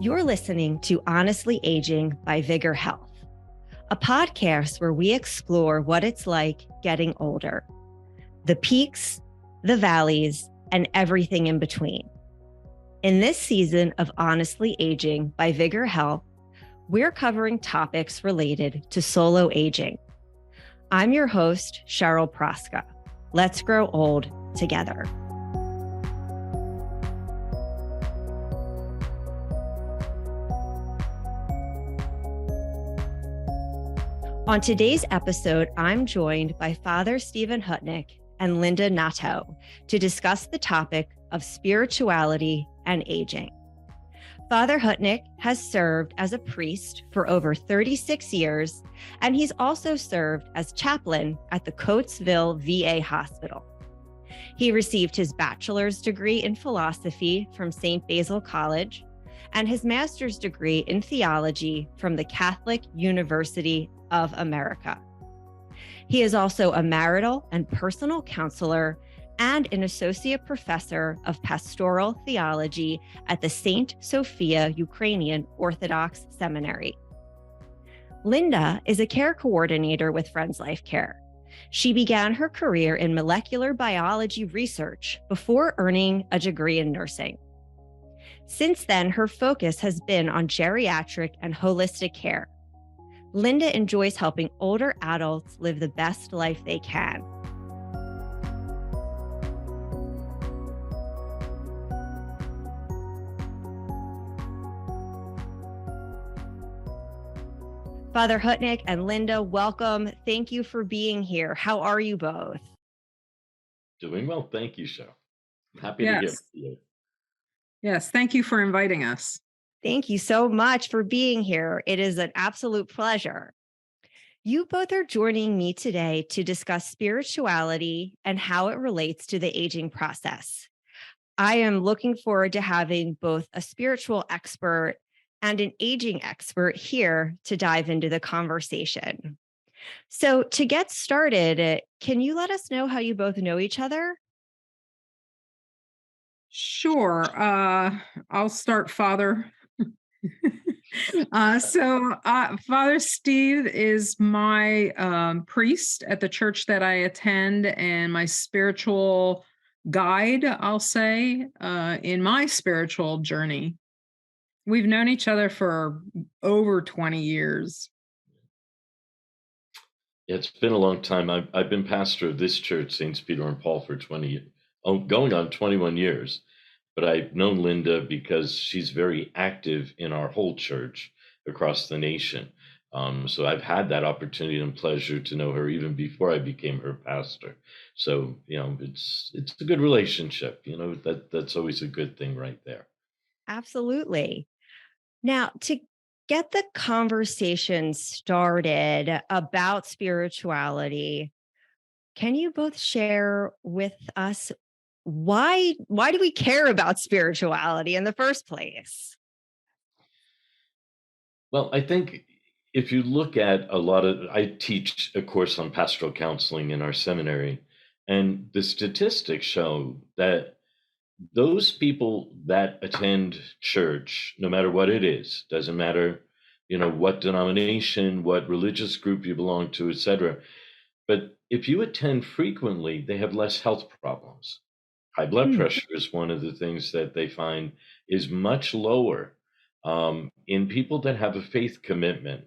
You're listening to Honestly Aging by VigRHealth, a podcast where we explore what it's like getting older, the peaks, the valleys, and everything in between. In this season of Honestly Aging by VigRHealth, we're covering topics related to solo aging. I'm your host, Cheryl Proska. Let's grow old together. On today's episode, I'm joined by Father Stephen Hutnick and Linda Hnatow to discuss the topic of spirituality and aging. Father Hutnick has served as a priest for over 36 years, and he's also served as chaplain at the Coatesville VA Hospital. He received his bachelor's degree in philosophy from St. Basil College and his master's degree in theology from the Catholic University of America. He is also a marital and personal counselor and an associate professor of pastoral theology at the Sofia Ukrainian Orthodox Seminary. Linda is a care coordinator with Friends Life Care. She began her career in molecular biology research before earning a degree in nursing. Since then, her focus has been on geriatric and holistic care. Linda enjoys helping older adults live the best life they can. Father Hutnick and Linda, welcome. Thank you for being here. How are you both? Doing well, thank you, Cheryl. Happy to get with you. Yes, thank you for inviting us. Thank you so much for being here. It is an absolute pleasure. You both are joining me today to discuss spirituality and how it relates to the aging process. I am looking forward to having both a spiritual expert and an aging expert here to dive into the conversation. So to get started, can you let us know how you both know each other? Sure. I'll start, Father. Father Steve is my priest at the church that I attend and my spiritual guide, I'll say, in my spiritual journey. We've known each other for over 20 years. It's been a long time. I've been pastor of this church, Saints Peter and Paul, for going on 21 years. But I've known Linda because she's very active in our whole church across the nation. So I've had that opportunity and pleasure to know her even before I became her pastor. So, it's a good relationship. That's always a good thing right there. Absolutely. Now, to get the conversation started about spirituality, can you both share with us why do we care about spirituality in the first place? Well, I think if you look at I teach a course on pastoral counseling in our seminary, and the statistics show that those people that attend church, no matter what it is, doesn't matter, what denomination, what religious group you belong to, etc. But if you attend frequently, they have less health problems. High blood pressure is one of the things that they find is much lower in people that have a faith commitment.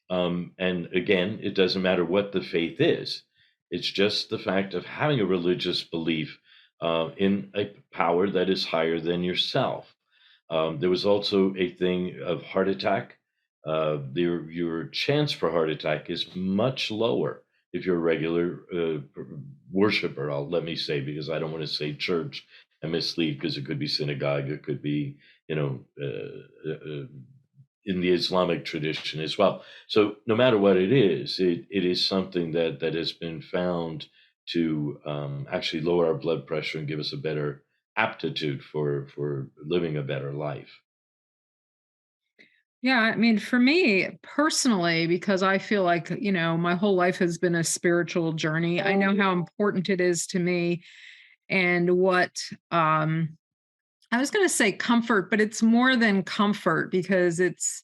And again, it doesn't matter what the faith is. It's just the fact of having a religious belief in a power that is higher than yourself. There was also a thing of heart attack. Your chance for heart attack is much lower if you're a regular worshiper, let me say, because I don't want to say church and mislead, because it could be synagogue, it could be, in the Islamic tradition as well. So no matter what it is something that has been found to actually lower our blood pressure and give us a better aptitude for living a better life. Yeah, I mean, for me personally, because I feel like, my whole life has been a spiritual journey. I know how important it is to me and what I was going to say comfort, but it's more than comfort, because it's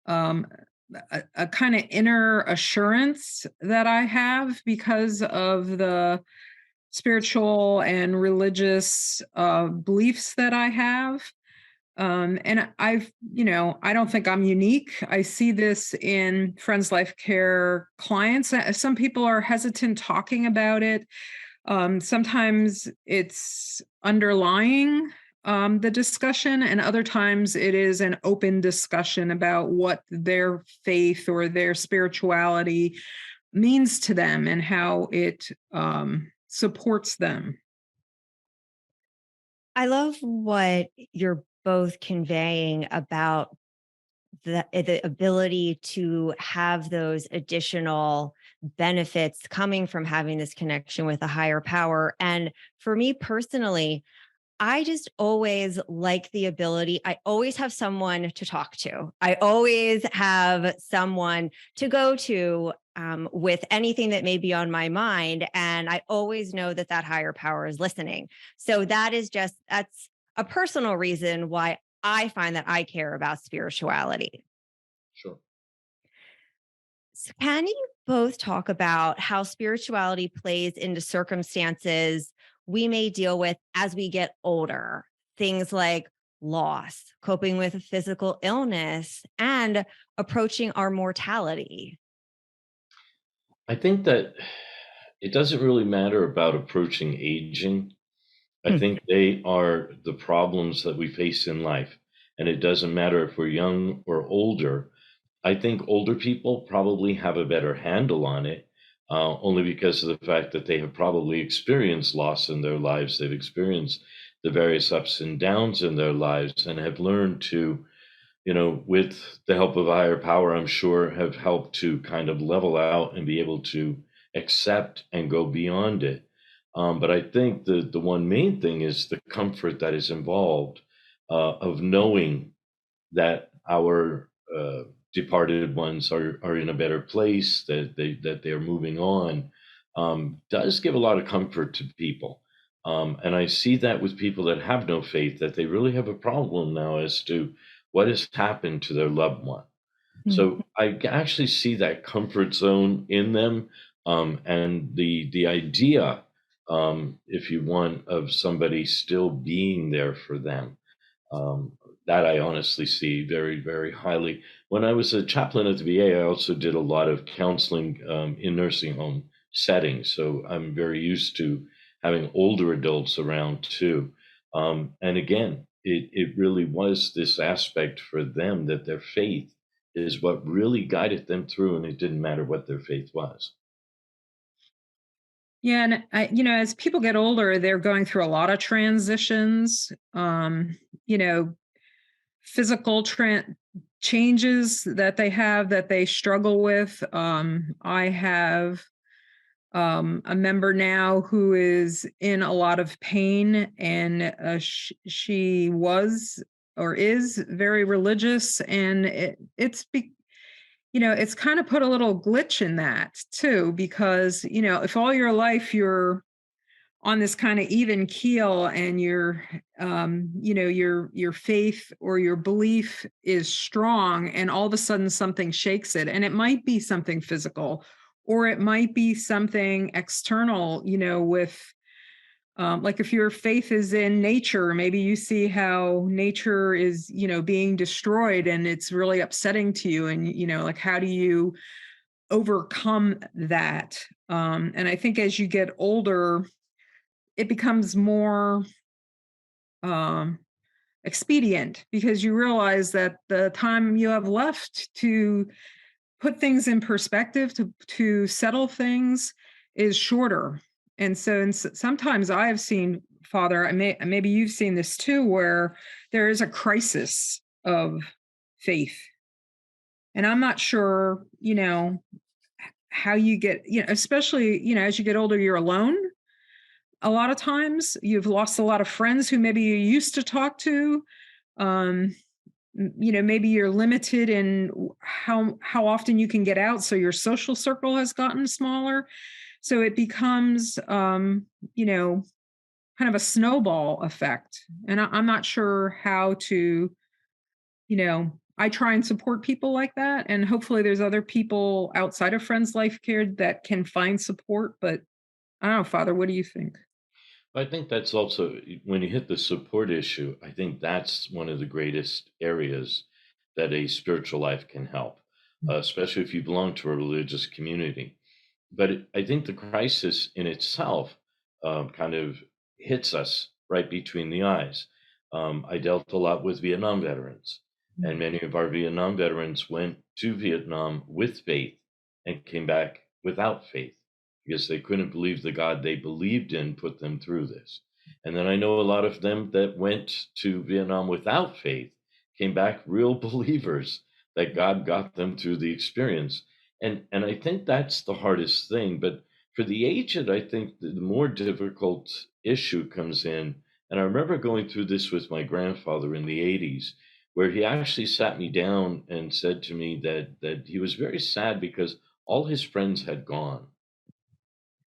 a kind of inner assurance that I have because of the spiritual and religious beliefs that I have. And I don't think I'm unique. I see this in Friends Life Care clients. Some people are hesitant talking about it. Sometimes it's underlying the discussion, and other times it is an open discussion about what their faith or their spirituality means to them and how it supports them. I love what you're both conveying about the ability to have those additional benefits coming from having this connection with a higher power. And for me personally, I just always like the ability. I always have someone to talk to. I always have someone to go to with anything that may be on my mind. And I always know that that higher power is listening. So that's a personal reason why I find that I care about spirituality. Sure. So can you both talk about how spirituality plays into circumstances we may deal with as we get older? Things like loss, coping with a physical illness, and approaching our mortality. I think that it doesn't really matter about approaching aging. I Hmm. think they are the problems that we face in life. And it doesn't matter if we're young or older. I think older people probably have a better handle on it, only because of the fact that they have probably experienced loss in their lives. They've experienced the various ups and downs in their lives and have learned to, with the help of a higher power, I'm sure, have helped to kind of level out and be able to accept and go beyond it. But I think the one main thing is the comfort that is involved of knowing that our departed ones are in a better place, that they're moving on, does give a lot of comfort to people. And I see that with people that have no faith, that they really have a problem now as to what has happened to their loved one. So I actually see that comfort zone in them, and the idea, if you want, of somebody still being there for them. Um, that I honestly see very, very highly. When I was a chaplain at the VA, I also did a lot of counseling in nursing home settings. So I'm very used to having older adults around too. And again, it really was this aspect for them that their faith is what really guided them through, and it didn't matter what their faith was. Yeah, and as people get older, they're going through a lot of transitions. You know, physical changes that they have that they struggle with. I have a member now who is in a lot of pain, and she was or is very religious, and it's kind of put a little glitch in that too, because if all your life you're on this kind of even keel, and your faith or your belief is strong, and all of a sudden something shakes it, and it might be something physical, or it might be something external, with like if your faith is in nature, maybe you see how nature is being destroyed, and it's really upsetting to you, and like how do you overcome that? And I think as you get older, it becomes more um, expedient, because you realize that the time you have left to put things in perspective, to settle things, is shorter. And so, sometimes I have seen, Father, maybe you've seen this too, where there is a crisis of faith. And I'm not sure, how you get, especially, as you get older, you're alone. A lot of times you've lost a lot of friends who maybe you used to talk to. Um, maybe you're limited in how often you can get out, so your social circle has gotten smaller. So it becomes, kind of a snowball effect. And I'm not sure how to, I try and support people like that. And hopefully there's other people outside of Friends Life Care that can find support. But I don't know, Father, what do you think? I think that's also when you hit the support issue, I think that's one of the greatest areas that a spiritual life can help, especially if you belong to a religious community. But I think the crisis in itself kind of hits us right between the eyes. I dealt a lot with Vietnam veterans, and many of our Vietnam veterans went to Vietnam with faith and came back without faith because they couldn't believe the God they believed in put them through this. And then I know a lot of them that went to Vietnam without faith came back real believers that God got them through the experience. And I think that's the hardest thing. But for the aged, I think the more difficult issue comes in. And I remember going through this with my grandfather in the 80s, where he actually sat me down and said to me that he was very sad because all his friends had gone.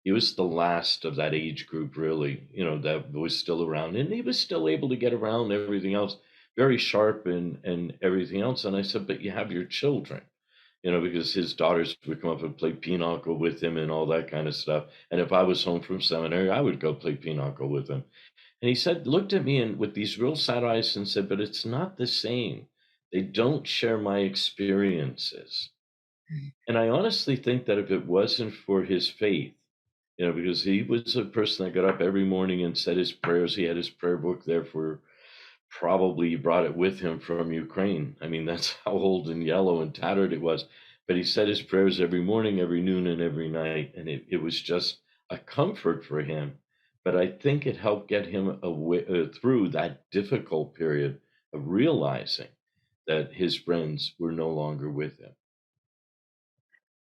He was the last of that age group, really, that was still around, and he was still able to get around everything else, very sharp and everything else. And I said, but you have your children, because his daughters would come up and play pinochle with him and all that kind of stuff. And if I was home from seminary, I would go play pinochle with him. And he said, looked at me and with these real sad eyes and said, but it's not the same. They don't share my experiences. And I honestly think that if it wasn't for his faith, because he was a person that got up every morning and said his prayers. He had his prayer book there for probably he brought it with him from Ukraine. I mean, that's how old and yellow and tattered it was. But he said his prayers every morning, every noon, and every night. And it was just a comfort for him. But I think it helped get him through that difficult period of realizing that his friends were no longer with him.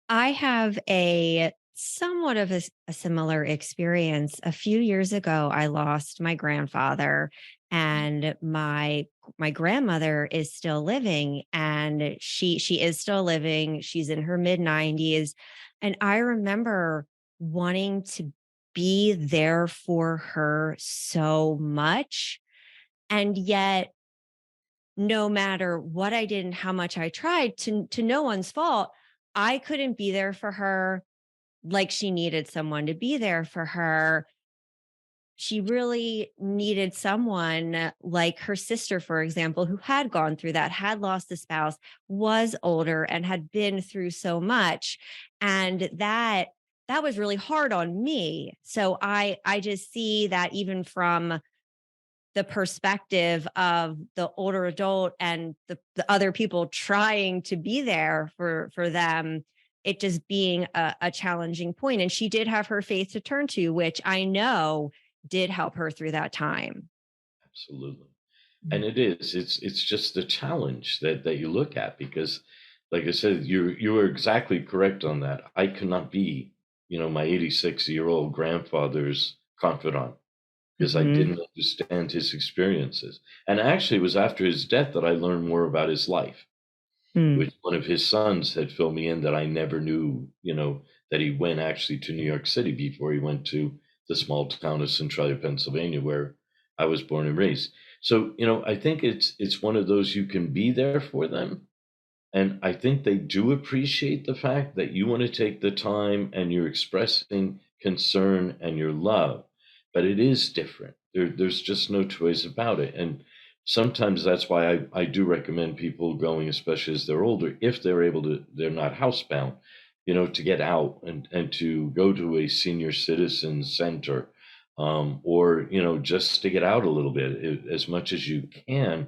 I have a somewhat of a similar experience. A few years ago, I lost my grandfather, and my grandmother is still living, and she is still living. She's in her mid-90s, and I remember wanting to be there for her so much, and yet no matter what I did and how much I tried, to no one's fault, I couldn't be there for her like she needed someone to be there for her. She really needed someone like her sister, for example, who had gone through that, had lost a spouse, was older, and had been through so much. And that was really hard on me. So I just see that even from the perspective of the older adult and the other people trying to be there for them, it just being a challenging point. And she did have her faith to turn to, which I know did help her through that time. Absolutely. And it's just the challenge that you look at because like I said, you were exactly correct on that. I could not be, my 86-year-old grandfather's confidant because I Mhm. didn't understand his experiences. And actually, it was after his death that I learned more about his life, Mm. which one of his sons had filled me in that I never knew, that he went actually to New York City before he went to the small town of Centralia, Pennsylvania, where I was born and raised. So, I think it's one of those you can be there for them, and I think they do appreciate the fact that you want to take the time and you're expressing concern and your love, but it is different. There's just no two ways about it. And sometimes that's why I do recommend people going, especially as they're older, if they're able to, they're not housebound, to get out and to go to a senior citizen center, or, just to get out a little bit as much as you can,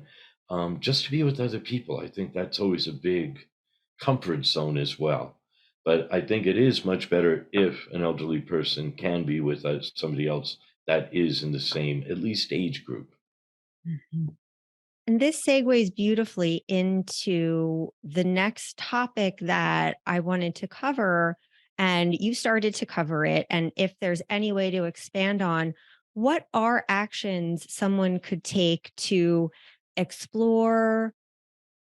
just to be with other people. I think that's always a big comfort zone as well. But I think it is much better if an elderly person can be with somebody else that is in the same, at least, age group. Mhm. And this segues beautifully into the next topic that I wanted to cover. And you started to cover it. And if there's any way to expand on what are actions someone could take to explore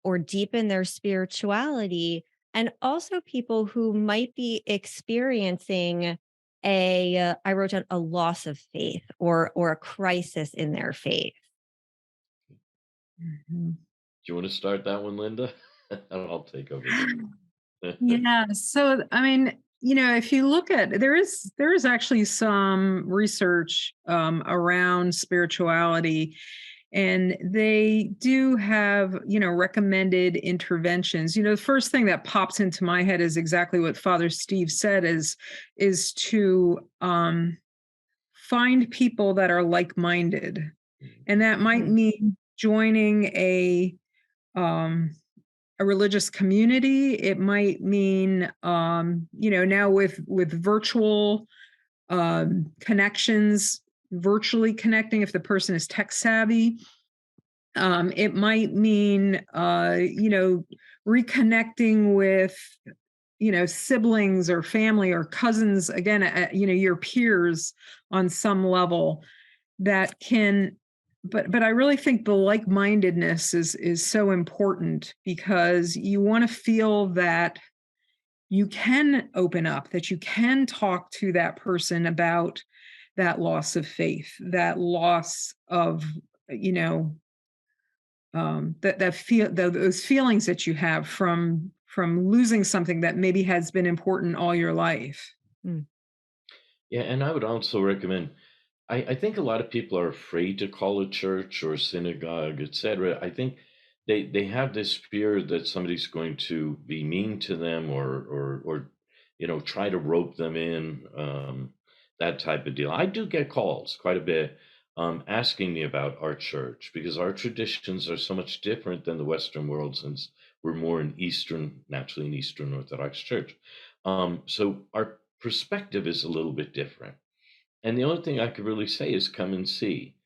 or deepen their spirituality, and also people who might be experiencing I wrote down a loss of faith or a crisis in their faith. Mhm. Do you want to start that one, Linda? And I'll take over this. Yeah. So, I mean, if you look at there is actually some research around spirituality, and they do have recommended interventions. The first thing that pops into my head is exactly what Father Steve said: is to find people that are like-minded, and that might Mm. mean joining um a religious community. It might mean now with virtual connections, virtually connecting if the person is tech savvy. It might mean reconnecting with siblings or family or cousins, again, your peers on some level that can. But I really think the like-mindedness is so important, because you want to feel that you can open up, that you can talk to that person about that loss of faith, that loss of you know those feelings that you have from losing something that maybe has been important all your life. Mm. Yeah, and I would also recommend. I think a lot of people are afraid to call a church or synagogue, etc. I think they have this fear that somebody's going to be mean to them or try to rope them in, that type of deal. I do get calls quite a bit, asking me about our church because our traditions are so much different than the Western world, since we're more naturally an Eastern Orthodox church. So our perspective is a little bit different. And the only thing I could really say is come and see.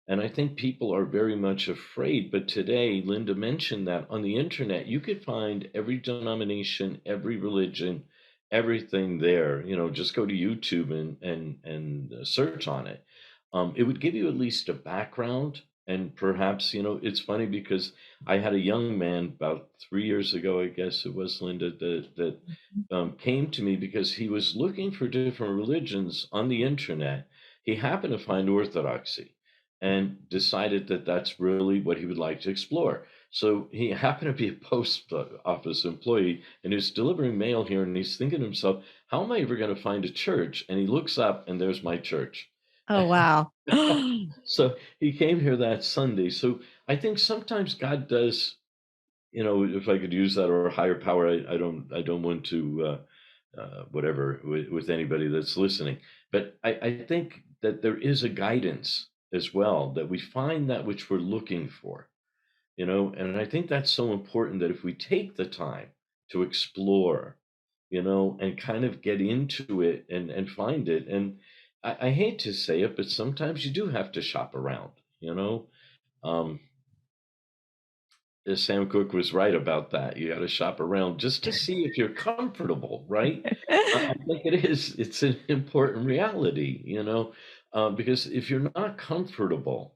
And I think people are very much afraid. But today, Linda mentioned that on the internet, you could find every denomination, every religion, everything there. Just go to YouTube and search on it. It would give you at least a background. And perhaps, it's funny because I had a young man about 3 years ago, I guess it was, Linda, that came to me because he was looking for different religions on the internet. He happened to find Orthodoxy and decided that that's really what he would like to explore. So he happened to be a post office employee and he was delivering mail here, and he's thinking to himself, how am I ever going to find a church? And he looks up and there's my church. Oh, wow. So he came here that Sunday. So I think sometimes God does, if I could use that, or a higher power. I don't want to whatever with anybody that's listening, but I think that there is a guidance as well, that we find that which we're looking for, and I think that's so important, that if we take the time to explore, and kind of get into it and find it. And I hate to say it, but sometimes you do have to shop around, um, Sam Cooke was right about that. You got to shop around just to see if you're comfortable, right? I think it's an important reality, because if you're not comfortable,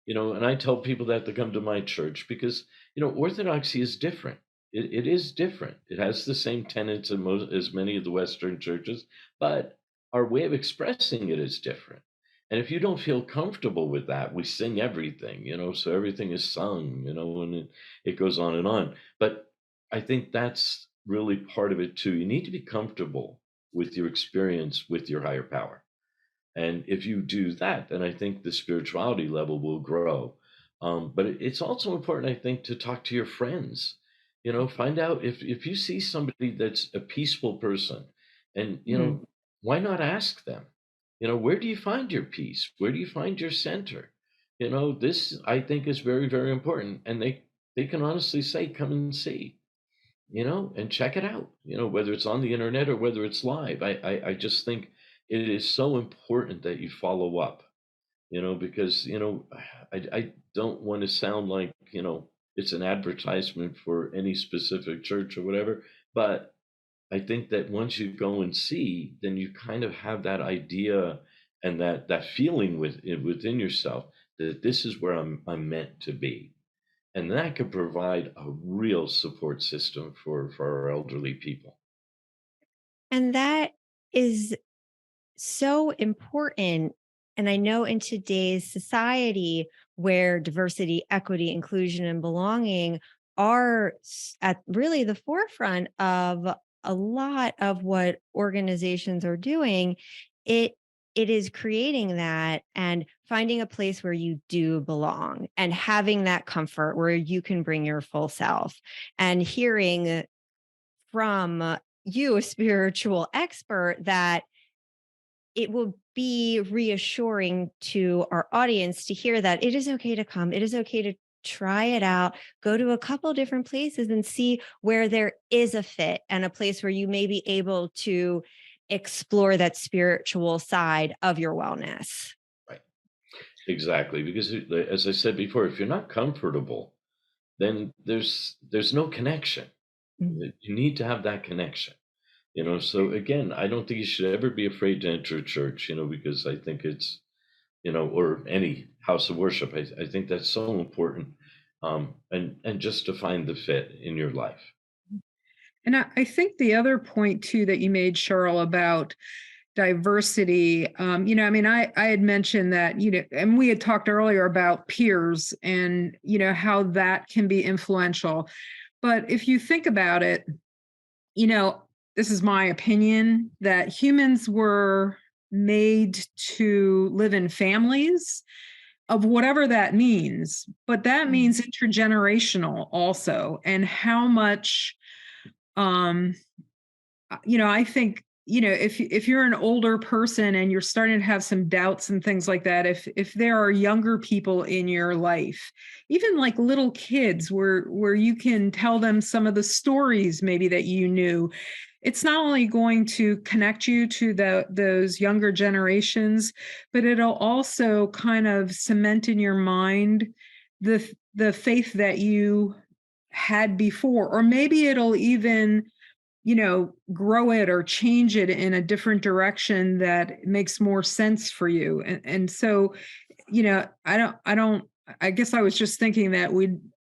and I tell people that to come to my church because, Orthodoxy is different. It is different. It has the same tenets as many of the Western churches, but our way of expressing it is different. And if you don't feel comfortable with that, we sing everything, so everything is sung, and it goes on and on. But I think that's really part of it too. You need to be comfortable with your experience with your higher power. And if you do that, then I think the spirituality level will grow. But it's also important, I think, to talk to your friends. Find out if you see somebody that's a peaceful person, and Mm. why not ask them? Where do you find your peace? Where do you find your center? This I think is very, very important, and they can honestly say, come and see, and check it out, whether it's on the internet or whether it's live. I just think it is so important that you follow up, because, I don't want to sound like, it's an advertisement for any specific church or whatever, but I think that once you go and see, then you kind of have that idea and that feeling within yourself that this is where I'm meant to be. And that could provide a real support system for our elderly people. And that is so important. And I know in today's society where diversity, equity, inclusion, and belonging are at really the forefront of a lot of what organizations are doing, it it is creating that and finding a place where you do belong and having that comfort where you can bring your full self and hearing from you, a spiritual expert, that it will be reassuring to our audience to hear that it is okay to come. It is okay to try it out, go to a couple different places and see where there is a fit and a place where you may be able to explore that spiritual side of your wellness. Right. Exactly. Because as I said before, if you're not comfortable, then there's no connection. Mhm. You need to have that connection. So again, I don't think you should ever be afraid to enter a church, because I think it's, or any house of worship. I think that's so important. And just to find the fit in your life. And I think the other point too that you made, Cheryl, about diversity, I mean, I had mentioned that, and we had talked earlier about peers and, how that can be influential. But if you think about it, this is my opinion, that humans were made to live in families of whatever that means, but that means intergenerational also. And how much, um, I think, if you're an older person and you're starting to have some doubts and things like that, if there are younger people in your life, even like little kids where you can tell them some of the stories maybe that you knew, it's not only going to connect you to those younger generations, but it'll also kind of cement in your mind the faith that you had before, or maybe it'll even grow it or change it in a different direction that makes more sense for you. And so, I guess I was just thinking that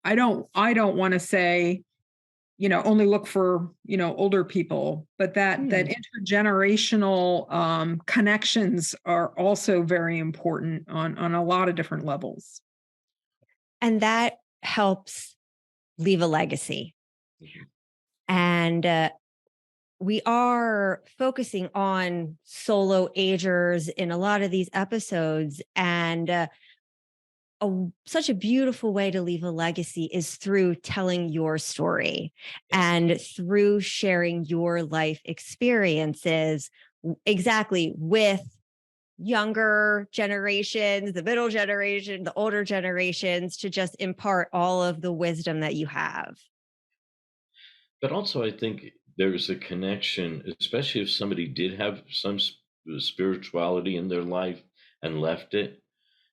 I don't want to say, only look for, older people, but that intergenerational connections are also very important on a lot of different levels. And that helps leave a legacy. Mhm. And we are focusing on solo agers in a lot of these episodes. And such a beautiful way to leave a legacy is through telling your story Yes. and through sharing your life experiences exactly with younger generations, the middle generation, the older generations, to just impart all of the wisdom that you have. But also, I think there's a connection, especially if somebody did have some spirituality in their life and left it.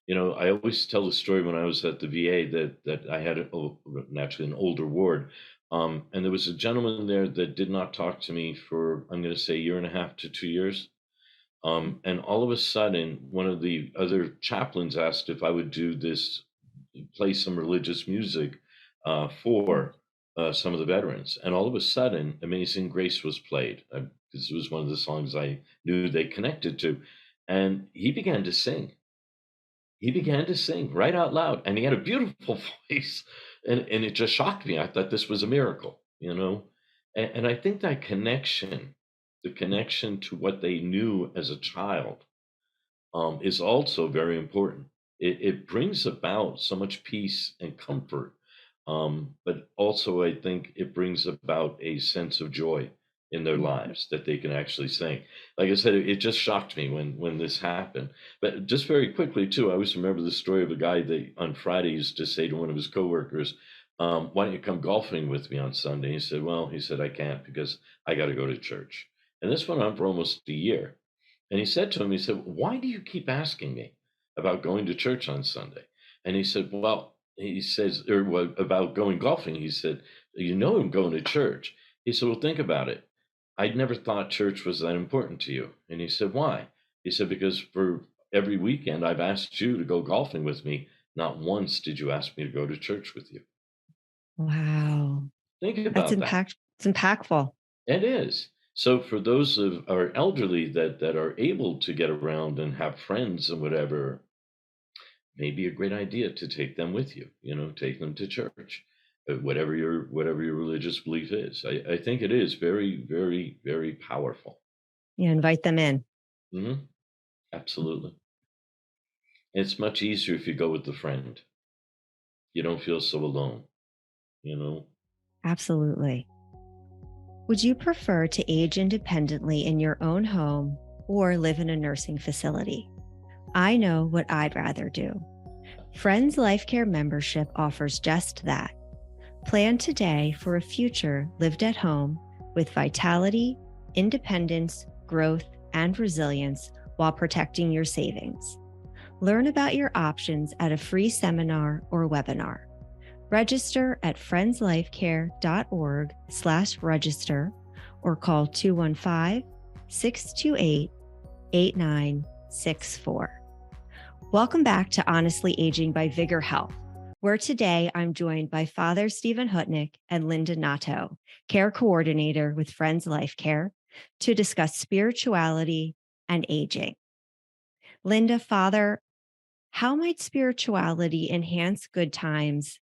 I always tell the story when I was at the VA that I had naturally an older ward, and there was a gentleman there that did not talk to me for, I'm going to say, a year and a half to 2 years. And all of a sudden, one of the other chaplains asked if I would do this, play some religious music for some of the veterans. And all of a sudden, Amazing Grace was played because it was one of the songs I knew they connected to. And he began to sing. He began to sing right out loud, and he had a beautiful voice. And it just shocked me. I thought this was a miracle, And I think that connection, the connection to what they knew as a child, is also very important. It brings about so much peace and comfort, but also I think it brings about a sense of joy in their lives that they can actually sing. Like I said, it just shocked me when this happened. But just very quickly too, I always remember the story of a guy that on Friday used to say to one of his coworkers, "Why don't you come golfing with me on Sunday?" He said, "Well," he said, "I can't because I got to go to church." And this went on for almost a year. And he said to him, he said, "Why do you keep asking me about going to church on Sunday?" And he said, "Well," he says, or about going golfing. He said, I'm going to church." He said, "Well, think about it. I'd never thought church was that important to you." And he said, "Why?" He said, "Because for every weekend I've asked you to go golfing with me. Not once did you ask me to go to church with you." Wow. Think That's about that. it's impactful. It is. So for those of our elderly that are able to get around and have friends and whatever, maybe a great idea to take them with you. Take them to church, whatever your religious belief is. I think it is very, very, very powerful. You invite them in. Hmm. Absolutely. It's much easier if you go with a friend. You don't feel so alone. You know. Absolutely. Would you prefer to age independently in your own home or live in a nursing facility? I know what I'd rather do. Friends Life Care membership offers just that. Plan today for a future lived at home with vitality, independence, growth, and resilience while protecting your savings. Learn about your options at a free seminar or webinar. Register at friendslifecare.org/register or call 215-628-8964. Welcome back to Honestly Aging by VigRHealth, where today I'm joined by Father Stephen Hutnick and Linda Hnatow, care coordinator with Friends Life Care, to discuss spirituality and aging. Linda, Father, how might spirituality enhance good times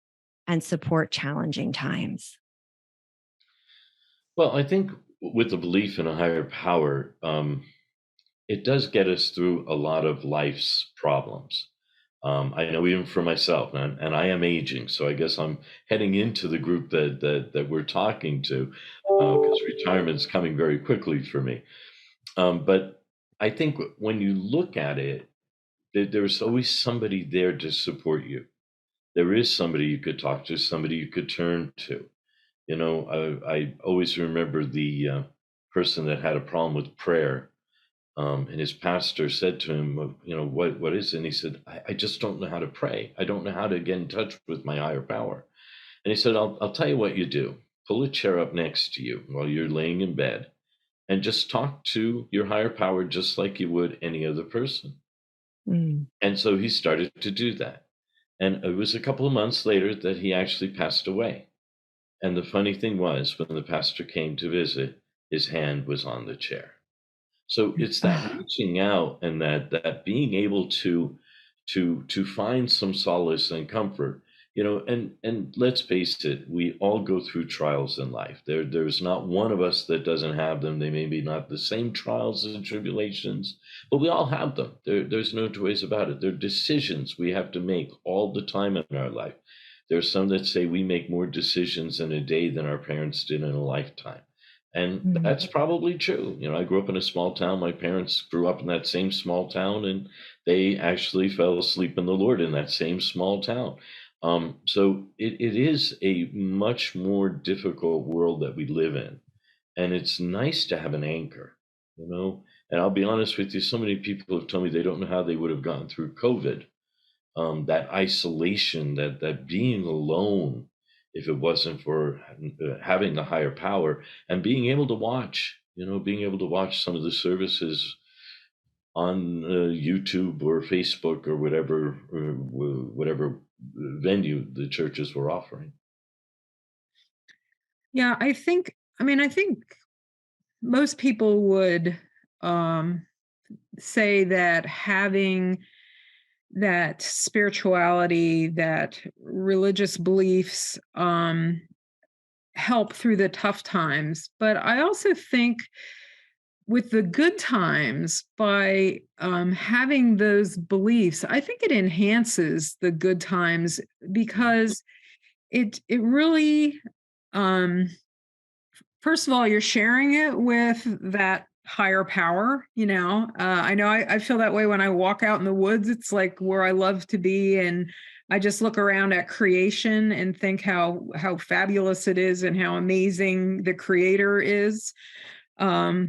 and support challenging times? Well, I think with the belief in a higher power, it does get us through a lot of life's problems. I know even for myself, and I am aging, so I guess I'm heading into the group that we're talking to, because retirement's coming very quickly for me. But I think when you look at it, there's always somebody there to support you. There is somebody you could talk to, somebody you could turn to. I always remember the person that had a problem with prayer, and his pastor said to him, what is it? And he said, I just don't know how to pray. I don't know how to get in touch with my higher power. And he said, I'll tell you what you do. Pull a chair up next to you while you're laying in bed and just talk to your higher power just like you would any other person. Mm. And so he started to do that. And it was a couple of months later that he actually passed away. And the funny thing was, when the pastor came to visit, his hand was on the chair. So it's that reaching out and that being able to find some solace and comfort, and let's face it, we all go through trials in life. There's not one of us that doesn't have them. They may be not the same trials and tribulations, but we all have them. There's no two ways about it. They're decisions we have to make all the time in our life. There's some that say we make more decisions in a day than our parents did in a lifetime. And that's probably true. I grew up in a small town. My parents grew up in that same small town, and they actually fell asleep in the Lord in that same small town. So it is a much more difficult world that we live in. And it's nice to have an anchor, And I'll be honest with you, so many people have told me they don't know how they would have gotten through COVID, that isolation, that being alone, if it wasn't for having the higher power and being able to watch some of the services on YouTube or Facebook or whatever venue the churches were offering. Yeah, I think most people would say that having that spirituality, that religious beliefs help through the tough times. But I also think with the good times, by having those beliefs, I think it enhances the good times because it really, first of all, you're sharing it with that higher power. I know I feel that way when I walk out in the woods. It's like where I love to be, and I just look around at creation and think how fabulous it is and how amazing the creator is.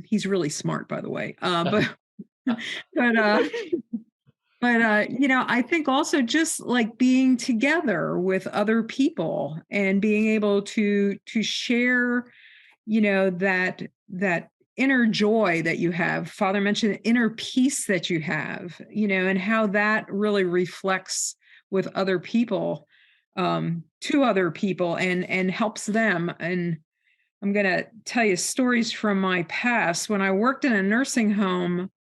He's really smart, by the way. But I think also just like being together with other people and being able to share, that inner joy that you have. Father mentioned the inner peace that you have, and how that really reflects with other people, to other people, and helps them. And I'm going to tell you stories from my past. When I worked in a nursing home,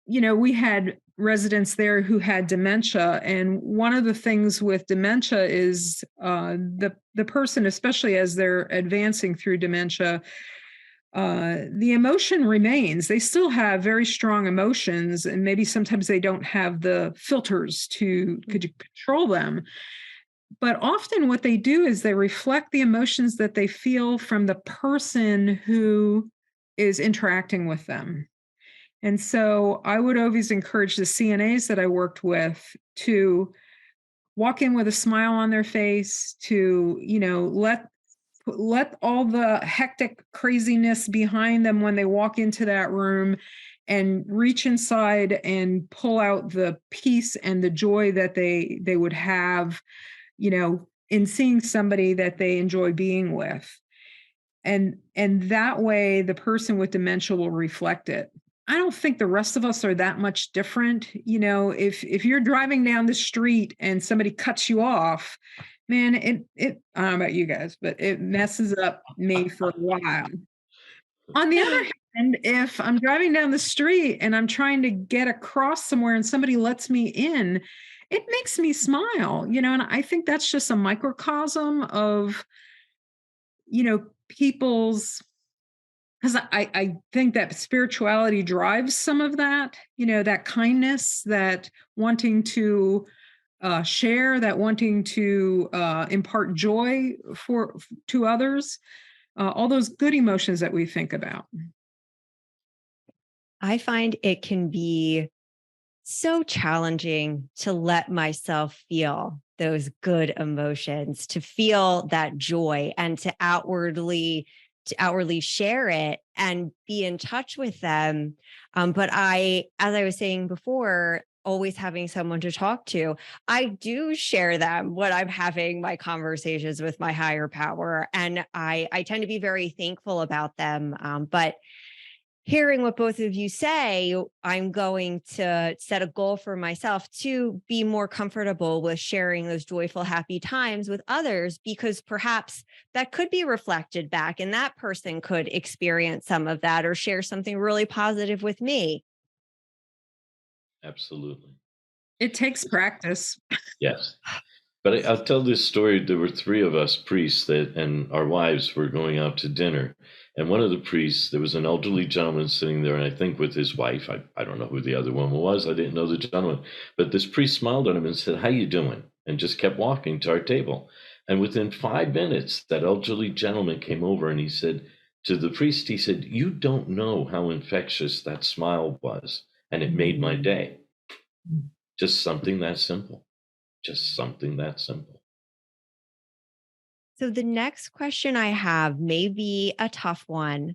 we had residents there who had dementia. And one of the things with dementia is the person, especially as they're advancing through dementia, the emotion remains. They still have very strong emotions, and maybe sometimes they don't have the filters to control them. But often what they do is they reflect the emotions that they feel from the person who is interacting with them. And so I would always encourage the CNAs that I worked with to walk in with a smile on their face, to, let all the hectic craziness behind them when they walk into that room, and reach inside and pull out the peace and the joy that they would have, in seeing somebody that they enjoy being with. And that way the person with dementia will reflect it. I don't think the rest of us are that much different. If you're driving down the street and somebody cuts you off, man, it I don't know about you guys, but it messes up me for a while. On the other hand, if I'm driving down the street and I'm trying to get across somewhere and somebody lets me in, it makes me smile, and I think that's just a microcosm of, people's, because I think that spirituality drives some of that, that kindness, that wanting to share, that wanting to impart joy to others, all those good emotions that we think about. I find it can be so challenging to let myself feel those good emotions, to feel that joy, and to outwardly share it and be in touch with them. But as I was saying before, always having someone to talk to, I do share them when I'm having my conversations with my higher power. And I tend to be very thankful about them. But hearing what both of you say, I'm going to set a goal for myself to be more comfortable with sharing those joyful, happy times with others, because perhaps that could be reflected back and that person could experience some of that or share something really positive with me. Absolutely. It takes practice. Yes. But I'll tell this story. There were three of us priests and our wives were going out to dinner. And one of the priests, there was an elderly gentleman sitting there, and I think with his wife. I don't know who the other woman was. I didn't know the gentleman. But this priest smiled at him and said, "How you doing?" And just kept walking to our table. And within 5 minutes, that elderly gentleman came over and he said to the priest, he said, "You don't know how infectious that smile was. And it made my day." Just something that simple. Just something that simple. So the next question I have may be a tough one.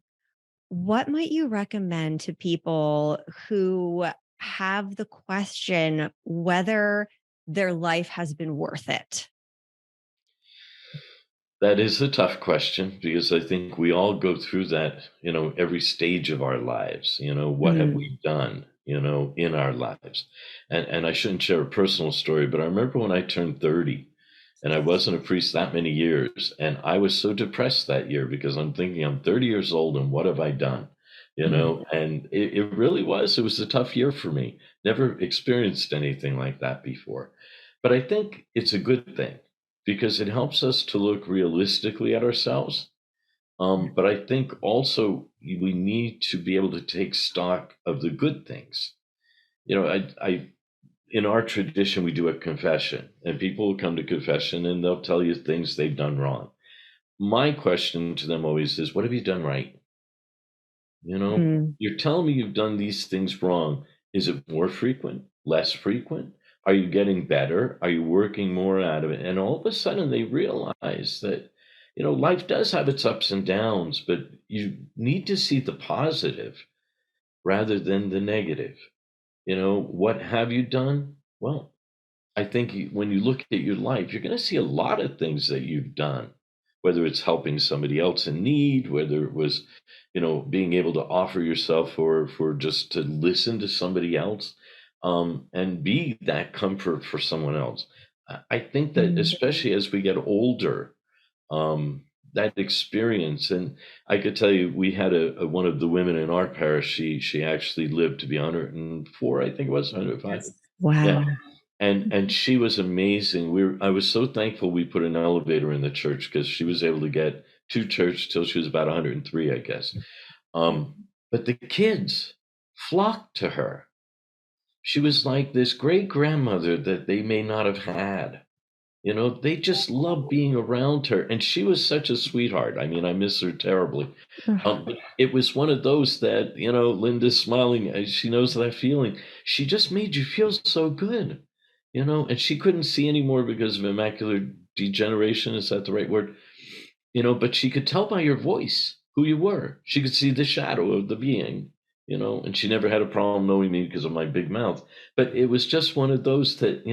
What might you recommend to people who have the question whether their life has been worth it? That is a tough question because I think we all go through that, every stage of our lives. What have we done, in our lives? And I shouldn't share a personal story, but I remember when I turned 30 and I wasn't a priest that many years. And I was so depressed that year because I'm thinking I'm 30 years old and what have I done? And it really was a tough year for me. Never experienced anything like that before. But I think it's a good thing because it helps us to look realistically at ourselves. But I think also we need to be able to take stock of the good things. I in our tradition, we do a confession, and people will come to confession and they'll tell you things they've done wrong. My question to them always is, what have you done right? You're telling me you've done these things wrong. Is it more frequent, less frequent? Are you getting better? Are you working more out of it? And all of a sudden they realize that, life does have its ups and downs, but you need to see the positive rather than the negative. What have you done? Well, I think when you look at your life, you're going to see a lot of things that you've done, whether it's helping somebody else in need, whether it was, being able to offer yourself for just to listen to somebody else, and be that comfort for someone else. I think that especially as we get older, that experience. And I could tell you, we had one of the women in our parish. She actually lived to be 104, I think it was 105. Yes. Wow. Yeah. And she was amazing. I was so thankful we put an elevator in the church, because she was able to get to church till she was about 103, I guess. But the kids flocked to her. She was like this great grandmother that they may not have had. They just loved being around her. And she was such a sweetheart. I mean, I miss her terribly. It was one of those that, Linda's smiling. She knows that feeling. She just made you feel so good, and she couldn't see anymore because of macular degeneration. Is that the right word? But she could tell by your voice who you were. She could see the shadow of the being, and she never had a problem knowing me because of my big mouth. But it was just one of those that,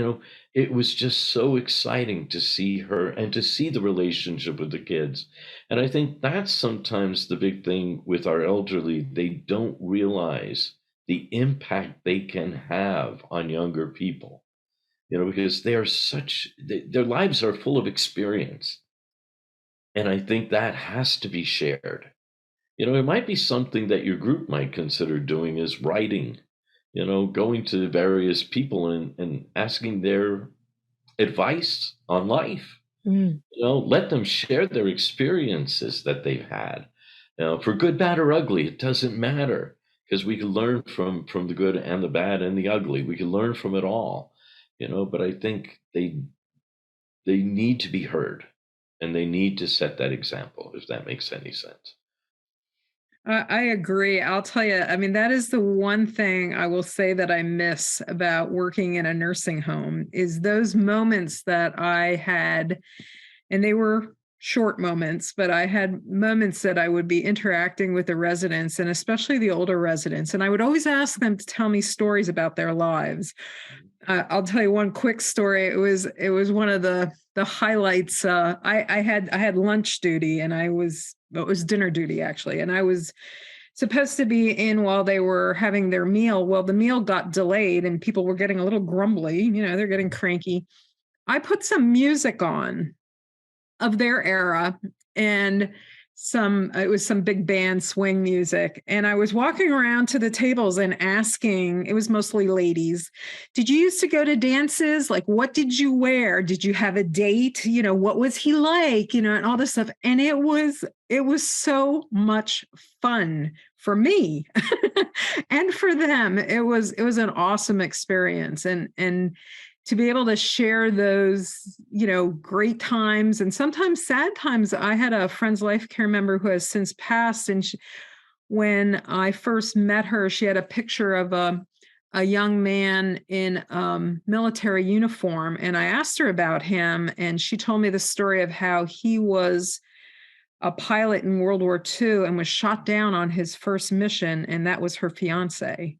it was just so exciting to see her and to see the relationship with the kids. And I think that's sometimes the big thing with our elderly. They don't realize the impact they can have on younger people, because their lives are full of experience. And I think that has to be shared. It might be something that your group might consider doing, is writing, going to various people and asking their advice on life. Let them share their experiences that they've had. For good, bad, or ugly, it doesn't matter, because we can learn from the good and the bad and the ugly. We can learn from it all, but I think they need to be heard, and they need to set that example, if that makes any sense. I agree. I'll tell you, I mean, that is the one thing I will say that I miss about working in a nursing home, is those moments that I had, and they were short moments, but I had moments that I would be interacting with the residents, and especially the older residents. And I would always ask them to tell me stories about their lives. I'll tell you one quick story. It was one of the highlights. I had lunch duty, and it was dinner duty actually, and I was supposed to be in while they were having their meal. Well, the meal got delayed, and people were getting a little grumbly. They're getting cranky. I put some music on of their era, and it was some big band swing music. And I was walking around to the tables and asking, it was mostly ladies, did you used to go to dances? Like, what did you wear? Did you have a date? What was he like? And all this stuff. And it was so much fun for me and for them. It was an awesome experience. And to be able to share those, great times and sometimes sad times. I had a friend's life care member who has since passed. And when I first met her, she had a picture of a young man in military uniform. And I asked her about him, and she told me the story of how he was a pilot in World War II and was shot down on his first mission. And that was her fiance.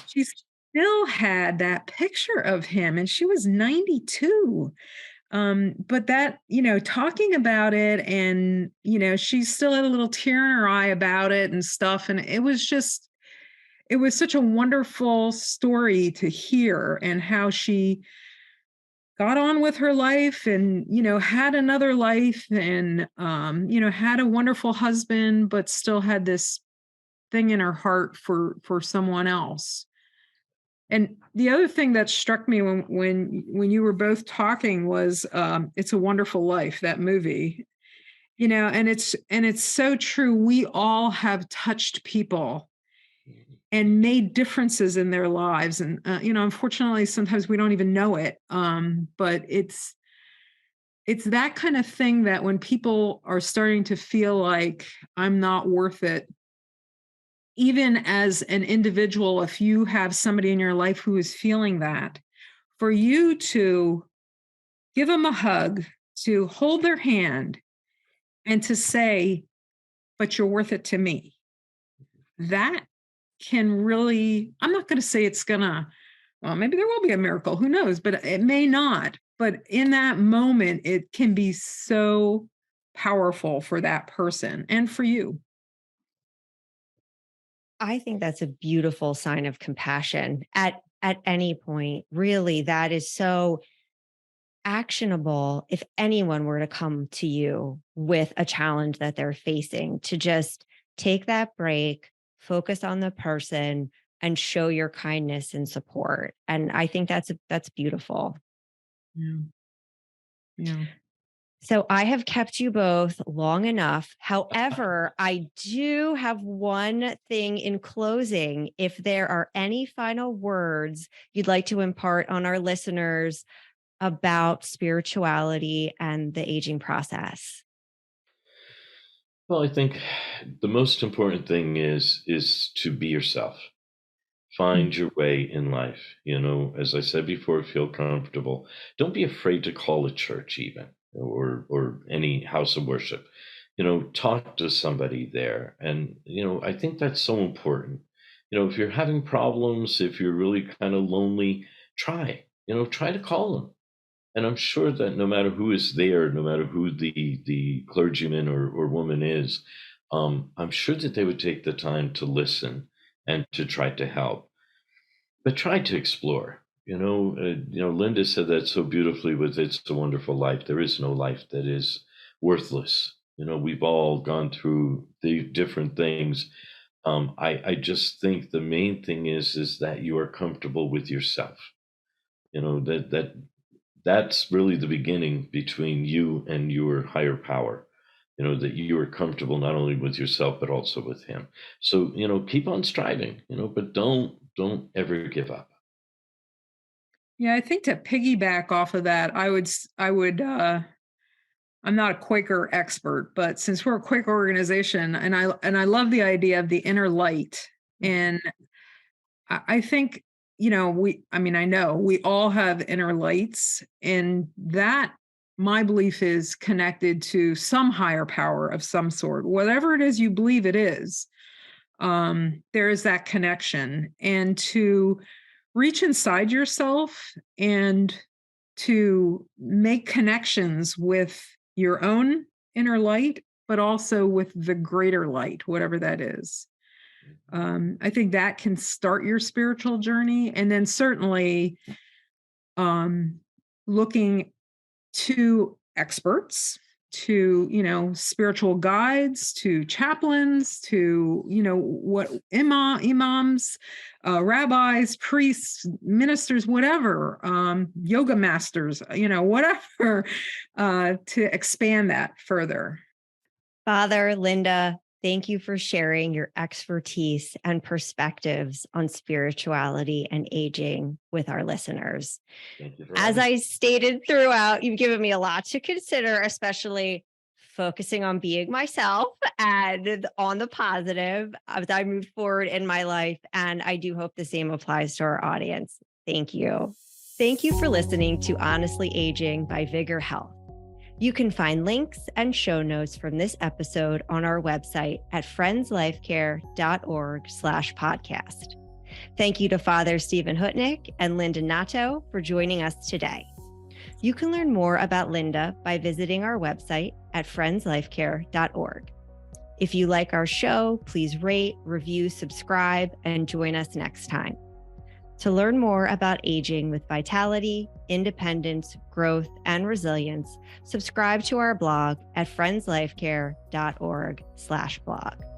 She still had that picture of him, and she was 92. But that, talking about it, and, she still had a little tear in her eye about it and stuff. And it was such a wonderful story to hear, and how she got on with her life and, had another life, and, had a wonderful husband, but still had this thing in her heart for someone else. And the other thing that struck me when you were both talking was It's a Wonderful Life, that movie. And it's so true. We all have touched people and made differences in their lives. And unfortunately, sometimes we don't even know it. But it's that kind of thing that when people are starting to feel like I'm not worth it, even as an individual, if you have somebody in your life who is feeling that, for you to give them a hug, to hold their hand, and to say, but you're worth it to me. That can really, I'm not going to say it's going to, well, maybe there will be a miracle, who knows, but it may not. But in that moment, it can be so powerful for that person and for you. I think that's a beautiful sign of compassion at any point. Really, that is so actionable if anyone were to come to you with a challenge that they're facing, to just take that break, focus on the person, and show your kindness and support? And I think that's beautiful. Yeah. Yeah. So I have kept you both long enough. However, I do have one thing in closing. If there are any final words you'd like to impart on our listeners about spirituality and the aging process. Well, I think the most important thing is to be yourself. Find your way in life. As I said before, feel comfortable. Don't be afraid to call a church even, or any house of worship. Talk to somebody there. And, I think that's so important. If you're having problems, if you're really kind of lonely, try to call them. And I'm sure that no matter who is there, no matter who the clergyman or woman is, I'm sure that they would take the time to listen and to try to help, but try to explore. Linda said that so beautifully with "It's a Wonderful Life." There is no life that is worthless. We've all gone through the different things. I just think the main thing is that you are comfortable with yourself. That's really the beginning between you and your higher power. That you are comfortable not only with yourself but also with him. So keep on striving. But don't ever give up. Yeah, I think to piggyback off of that, I would I'm not a Quaker expert, but since we're a Quaker organization, and I love the idea of the inner light. And I think, I know we all have inner lights, and that, my belief, is connected to some higher power of some sort, whatever it is you believe it is. There is that connection, and to reach inside yourself and to make connections with your own inner light, but also with the greater light, whatever that is. I think that can start your spiritual journey. And then certainly looking to experts, to, spiritual guides, to chaplains, to, what imams, rabbis, priests, ministers, whatever, yoga masters, whatever, to expand that further. Father, Linda, thank you for sharing your expertise and perspectives on spirituality and aging with our listeners. Thank you. As I stated throughout, you've given me a lot to consider, especially focusing on being myself and on the positive as I move forward in my life. And I do hope the same applies to our audience. Thank you. Thank you for listening to Honestly Aging by VigRHealth. You can find links and show notes from this episode on our website at friendslifecare.org/podcast. Thank you to Father Stephen Hutnick and Linda Hnatow for joining us today. You can learn more about Linda by visiting our website at friendslifecare.org. If you like our show, please rate, review, subscribe, and join us next time. To learn more about aging with vitality, independence, growth, and resilience, subscribe to our blog at friendslifecare.org/blog.